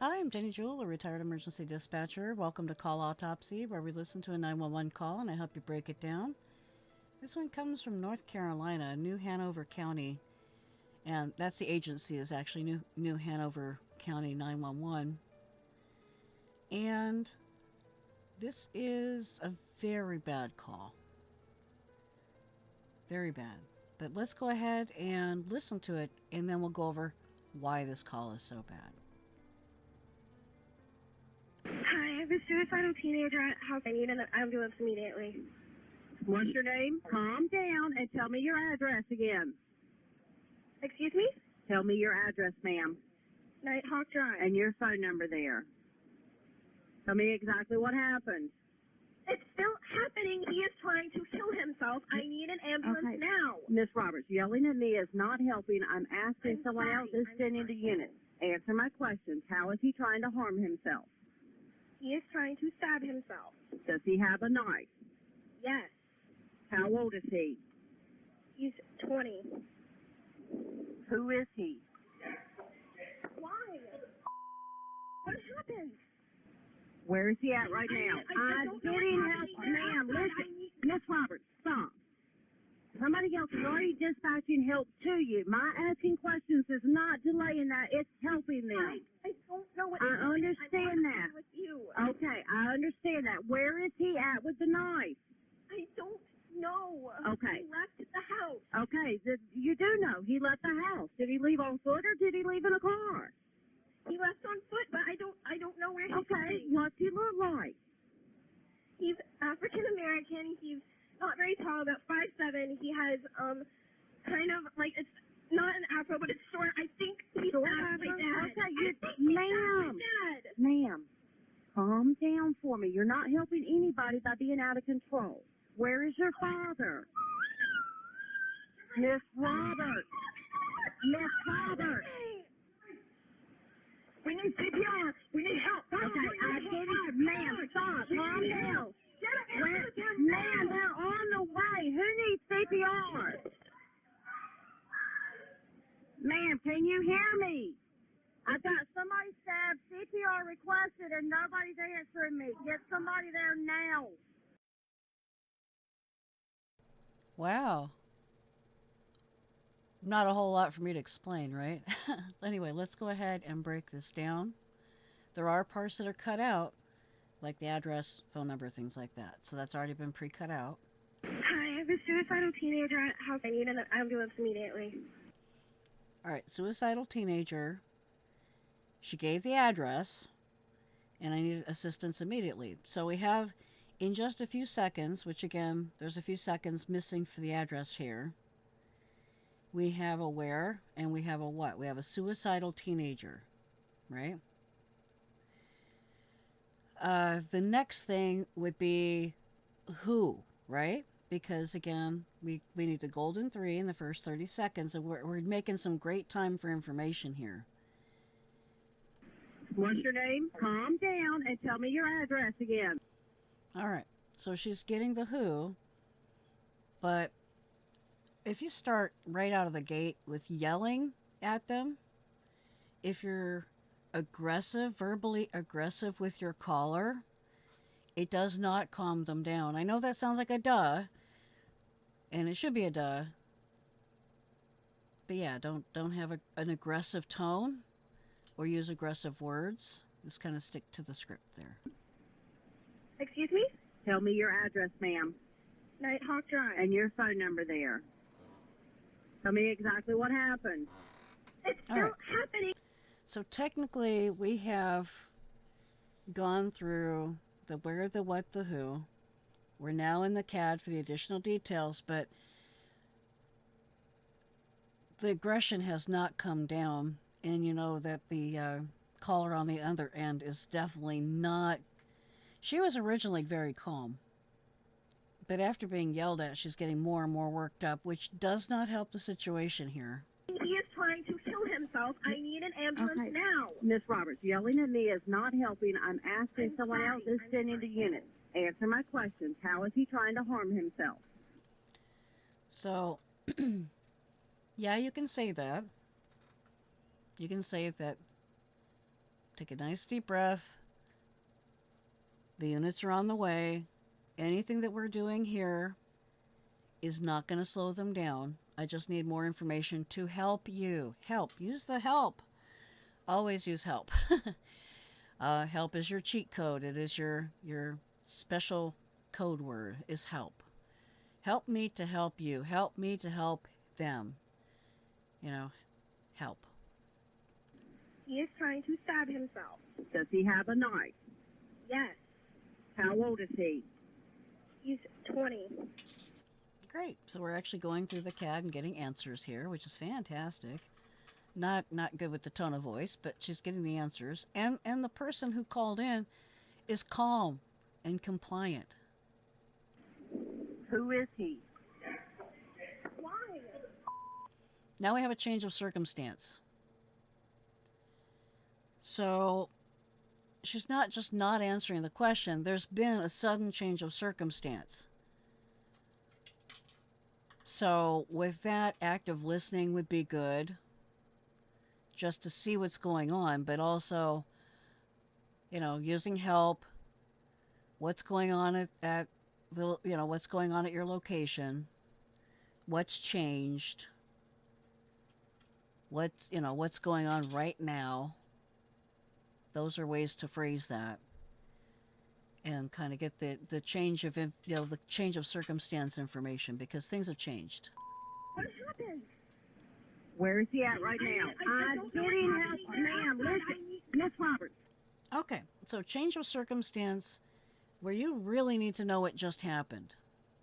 Hi, I'm Jenny Jewell, a retired emergency dispatcher. Welcome to Call Autopsy, where we listen to a 911 call and I help you break it down. This one comes from North Carolina, New Hanover County, and that's the agency is actually New Hanover County 911. And this is a very bad call. Very bad. But let's go ahead and listen to it, and then we'll go over why this call is so bad. Hi, I have a suicidal teenager at house. I need an ambulance immediately. What's your name? Calm down and tell me your address again. Excuse me? Tell me your address, ma'am, Nighthawk Drive. and your phone number there. Tell me exactly what happened. It's still happening. He is trying to kill himself. I need an ambulance Okay. now. Miss Roberts, yelling at me is not helping. I'm asking I'm someone sorry. else is I'm sending the sorry. unit. Answer my questions. How is he trying to harm himself? He is trying to stab himself. Does he have a knife? Yes. How old is he? He's 20. Who is he? Why? What happened? Where is he at right now? I I'm don't know getting what's help. happening Ma'am, now, but listen. Miss Roberts, stop. Somebody else is already dispatching help to you. My asking questions is not delaying that. It's helping them. I don't know what I is happening. understand I'm that. with you. Okay, I understand that. Where is he at with the knife? I don't know. Okay. He left the house. Okay, you do know he left the house. Did he leave on foot or did he leave in a car? He left on foot, but I don't know where he's Okay, going. what's he look like? He's African American. He's not very tall, about 5'7". He has kind of like it's not an afro, but it's short. I think he's Short stabbed my afro? dad. Okay, I you- think he stabbed ma'am. my dad. Ma'am, calm down for me. You're not helping anybody by being out of control. Where is your father? Miss Roberts. Miss Roberts. We need CPR. We need help. Okay, I get it. Ma'am, stop. Calm down. Ma'am, they're on the way. Who needs CPR? Ma'am, can you hear me? I got somebody stabbed, CPR requested, and nobody's answering me. Get somebody there now. Wow. Not a whole lot for me to explain, right? Anyway, let's go ahead and break this down. There are parts that are cut out, like the address, phone number, things like that. So that's already been pre-cut out. Hi, I have a suicidal teenager at house. I need an ambulance immediately. All right, suicidal teenager. She gave the address, and I need assistance immediately. So we have, in just a few seconds, which again, there's a few seconds missing for the address here. We have a where, and we have a what? We have a suicidal teenager, right? The next thing would be who, right? Because again, we need the golden 3 in the first 30 seconds, and we're making some great time for information here. What's your name? Calm down and tell me your address again. All right, so she's getting the who, but if you start right out of the gate with yelling at them, if you're aggressive, verbally aggressive with your caller, it does not calm them down. I know that sounds like a duh, and it should be a duh, but yeah, don't have an aggressive tone or use aggressive words. Just kind of stick to the script there. Excuse me? Tell me your address, ma'am, Nighthawk Drive. and your phone number there. Tell me exactly what happened. It's All still right. happening. So technically, we have gone through the where, the what, the who. We're now in the CAD for the additional details, but the aggression has not come down, and you know that the caller on the other end is definitely not. She was originally very calm, but after being yelled at, she's getting more and more worked up, which does not help the situation here. He is trying to kill himself. I need an ambulance Okay. now. Miss Roberts, yelling at me is not helping. I'm asking I'm someone sorry. else is I'm sending sorry. the unit. Answer my questions. How is he trying to harm himself? So, yeah, you can say that. You can say that Take a nice deep breath. The units are on the way. Anything that we're doing here is not going to slow them down. I just need more information to help you. Help. Use the help. Always use help. Help is your cheat code. It is your special code word is help. Help me to help you. Help me to help them. Help. He is trying to stab himself. Does he have a knife? Yes. How old is he? He's 20. Great. So we're actually going through the CAD and getting answers here, which is fantastic. Not good with the tone of voice, but she's getting the answers. And the person who called in is calm and compliant. Who is he? Why? Now we have a change of circumstance. So she's not just not answering the question. There's been a sudden change of circumstance. So with that, active listening would be good, just to see what's going on, but also, using help. What's going on at what's going on at your location? What's changed? What's going on right now? Those are ways to phrase that, and kind of get the change of the change of circumstance information, because things have changed. What happened? Where is he at right now? I I'm don't know getting what's help, happening now, ma'am. but I Listen, need- Miss Roberts. Okay, so change of circumstance where you really need to know what just happened,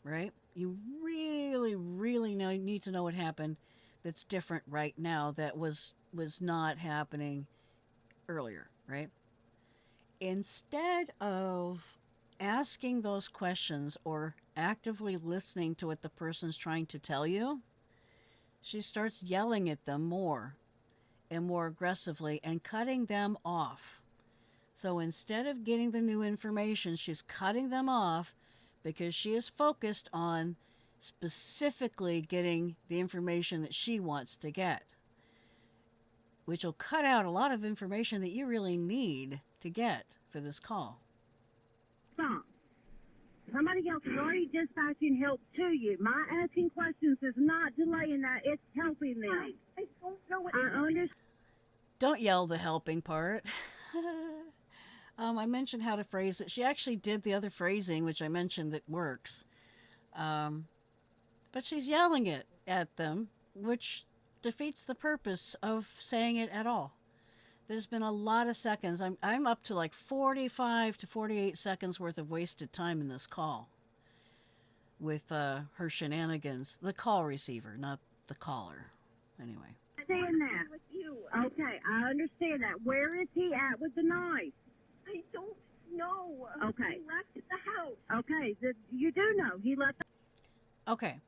right? You really, really need to know what happened that's different right now that was not happening earlier, right? Instead of asking those questions or actively listening to what the person's trying to tell you, she starts yelling at them more and more aggressively and cutting them off. So instead of getting the new information, she's cutting them off because she is focused on specifically getting the information that she wants to get, which will cut out a lot of information that you really need to get for this call. Stop. Somebody else is already dispatching help to you. My asking questions is not delaying that. It's helping them. I don't know what. I understand. Don't yell the helping part. I mentioned how to phrase it. She actually did the other phrasing, which I mentioned that works. But she's yelling it at them, which defeats the purpose of saying it at all. There's been a lot of seconds. I'm up to like 45 to 48 seconds worth of wasted time in this call with her shenanigans. The call receiver, not the caller. Anyway. Understand that. With you. Okay, I understand that. Where is he at with the knife? I don't know. Okay. He left the house. Okay, you do know. He left. Okay.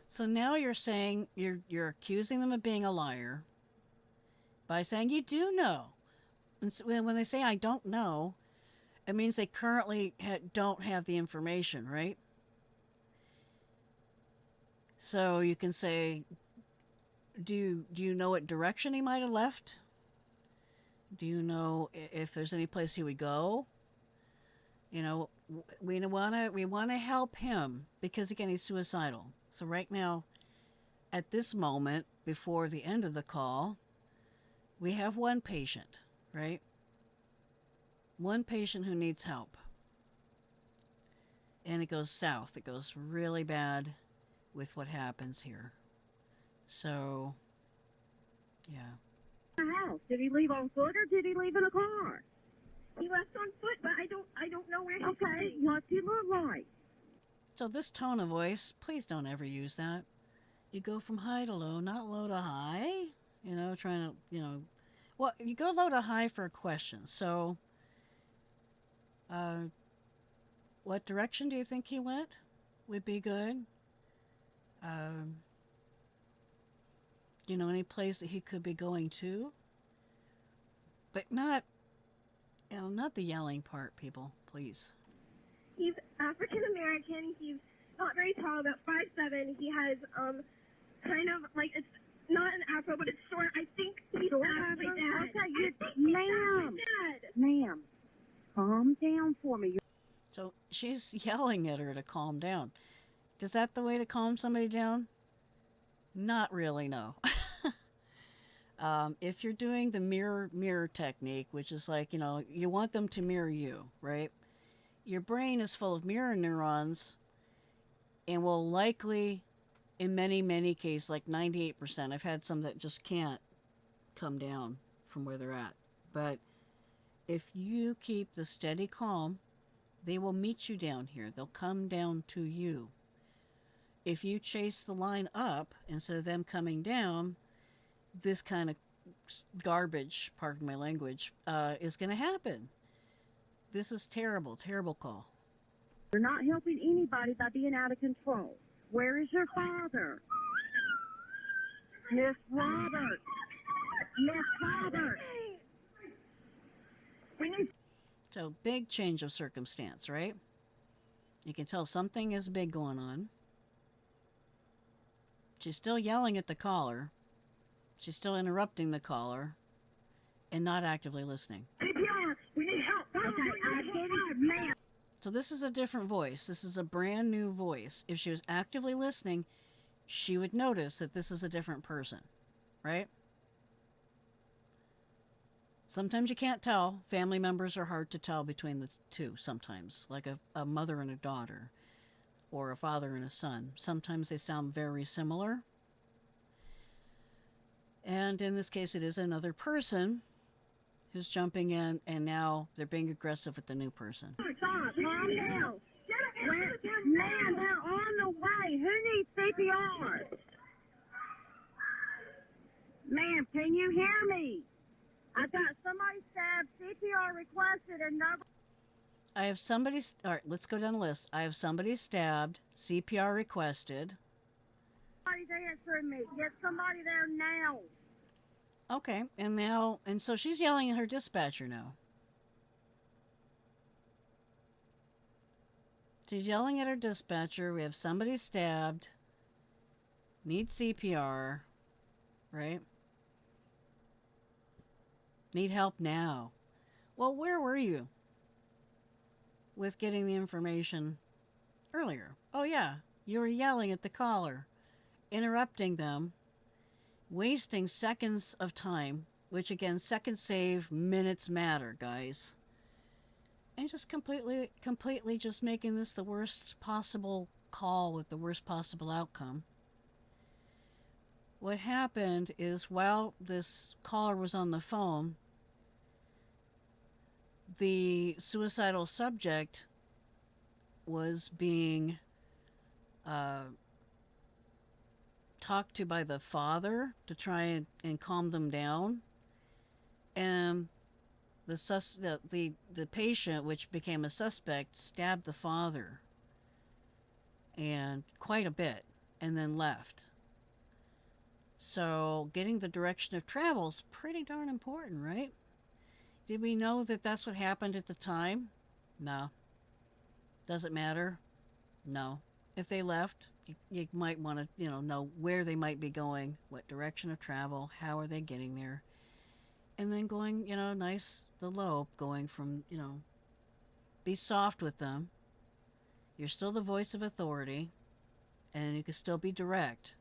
So now you're saying you're accusing them of being a liar by saying you do know. And so when they say I don't know, it means they currently don't have the information, right? So you can say, do you know what direction he might have left? Do you know if there's any place he would go? We want to help him because, again, he's suicidal. So right now, at this moment, before the end of the call, we have one patient, right? One patient who needs help. And it goes south. It goes really bad with what happens here. So, yeah. The house. Did he leave on foot or did he leave in a car? He left on foot, but I don't know where he's Okay, going. what's he look like? So this tone of voice, please don't ever use that. You go from high to low, not low to high. Trying to, well, you go low to high for a question. So, what direction do you think he went? Would be good. Do you know any place that he could be going to? But not, not the yelling part, people, please. He's African American. He's not very tall, about 5'7". He has kind of like it's not an afro, but it's short. I think he's actually dead. Okay, I think he's ma'am, actually dead. ma'am, calm down for me. So she's yelling at her to calm down. Is that the way to calm somebody down? Not really, no. If you're doing the mirror technique, which is like, you want them to mirror you, right? Your brain is full of mirror neurons and will likely, in many cases, like 98%, I've had some that just can't come down from where they're at. But if you keep the steady calm, they will meet you down here. They'll come down to you. If you chase the line up instead of them coming down, this kind of garbage, pardon my language, is going to happen. This is terrible, terrible call. You're not helping anybody by being out of control. Where is your father? Miss Robert. Miss Robert. We need. So, big change of circumstance, right? You can tell something is big going on. She's still yelling at the caller. She's still interrupting the caller and not actively listening. CPR. We need help. Okay, I get it, ma'am. So this is a different voice. This is a brand new voice. If she was actively listening, she would notice that this is a different person, right? Sometimes you can't tell. Family members are hard to tell between the two sometimes, like a mother and a daughter or a father and a son. Sometimes they sound very similar. And in this case, it is another person who's jumping in, and now they're being aggressive with the new person. Stop. Calm down. Ma'am, they're on the way. Who needs CPR? Ma'am, can you hear me? I got somebody stabbed, CPR requested, and nobody. I have somebody... All right, let's go down the list. I have somebody stabbed, CPR requested. Nobody's answering me. Get somebody there now. Okay, and so she's yelling at her dispatcher now. She's yelling at her dispatcher. We have somebody stabbed. Need CPR. Right? Need help now. Well, where were you with getting the information earlier? Oh, yeah. You were yelling at the caller, interrupting them, wasting seconds of time, which again, seconds save, minutes matter, guys. And just completely just making this the worst possible call with the worst possible outcome. What happened is while this caller was on the phone, the suicidal subject was being talked to by the father to try and calm them down, and the patient, which became a suspect, stabbed the father, and quite a bit, and then left. So getting the direction of travel is pretty darn important, right? Did we know that that's what happened at the time? No. Does it matter? No. If they left, you might want to, know where they might be going, what direction of travel, how are they getting there, and then going, nice, the lope, going from, be soft with them. You're still the voice of authority, and you can still be direct,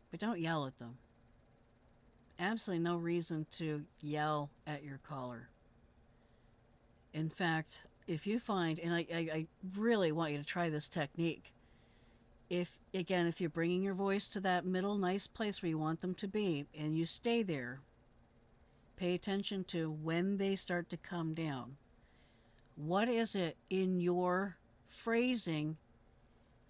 but don't yell at them. Absolutely no reason to yell at your caller. In fact, if you find, and I really want you to try this technique, if you're bringing your voice to that middle nice place where you want them to be, and you stay there, pay attention to when they start to come down. What is it in your phrasing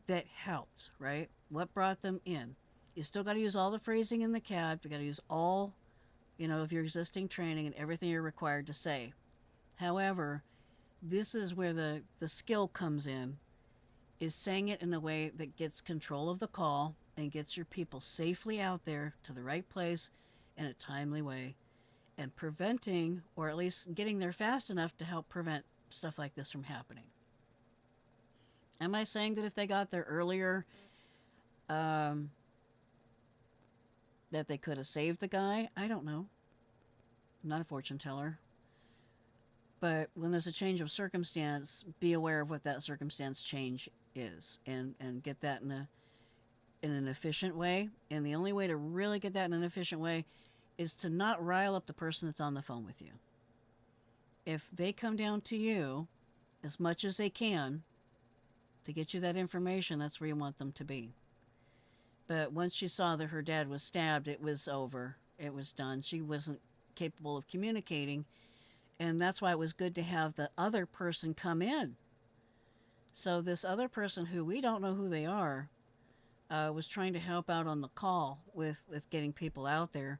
that helped, right? What brought them in? You still got to use all the phrasing in the CAD. You got to use all, of your existing training and everything you're required to say. However, this is where the skill comes in, is saying it in a way that gets control of the call and gets your people safely out there to the right place in a timely way, and preventing, or at least getting there fast enough to help prevent stuff like this from happening. Am I saying that if they got there earlier, that they could have saved the guy. I don't know. I'm not a fortune teller. But when there's a change of circumstance, be aware of what that circumstance change is, and get that in an efficient way. And the only way to really get that in an efficient way is to not rile up the person that's on the phone with you. If they come down to you as much as they can to get you that information, that's where you want them to be. But once she saw that her dad was stabbed, it was over. It was done. She wasn't capable of communicating, and that's why it was good to have the other person come in. So this other person, who we don't know who they are, was trying to help out on the call with getting people out there,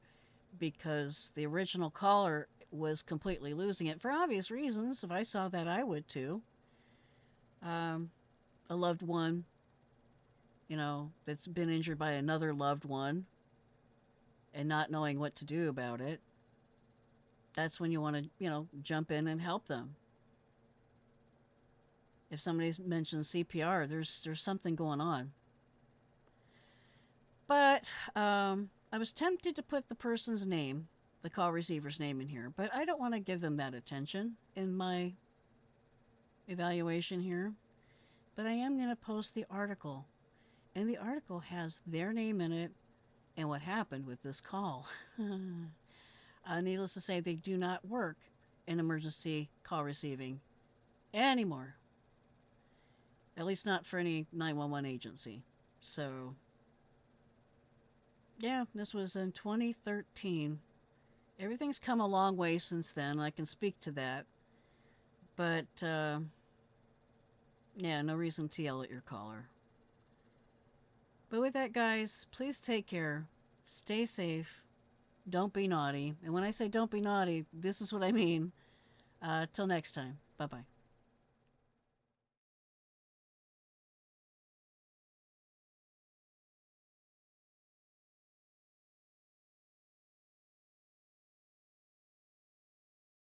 because the original caller was completely losing it for obvious reasons. If I saw that, I would too. A loved one, that's been injured by another loved one and not knowing what to do about it. That's when you want to, jump in and help them. If somebody mentions CPR, there's something going on. But I was tempted to put the person's name, the call receiver's name, in here, but I don't want to give them that attention in my evaluation here. But I am going to post the article, and the article has their name in it and what happened with this call. Needless to say, they do not work in emergency call receiving anymore. At least not for any 911 agency. So, yeah, this was in 2013. Everything's come a long way since then. I can speak to that. But, yeah, no reason to yell at your caller. But with that, guys, please take care. Stay safe. Don't be naughty. And when I say don't be naughty, this is what I mean. Till next time. Bye-bye.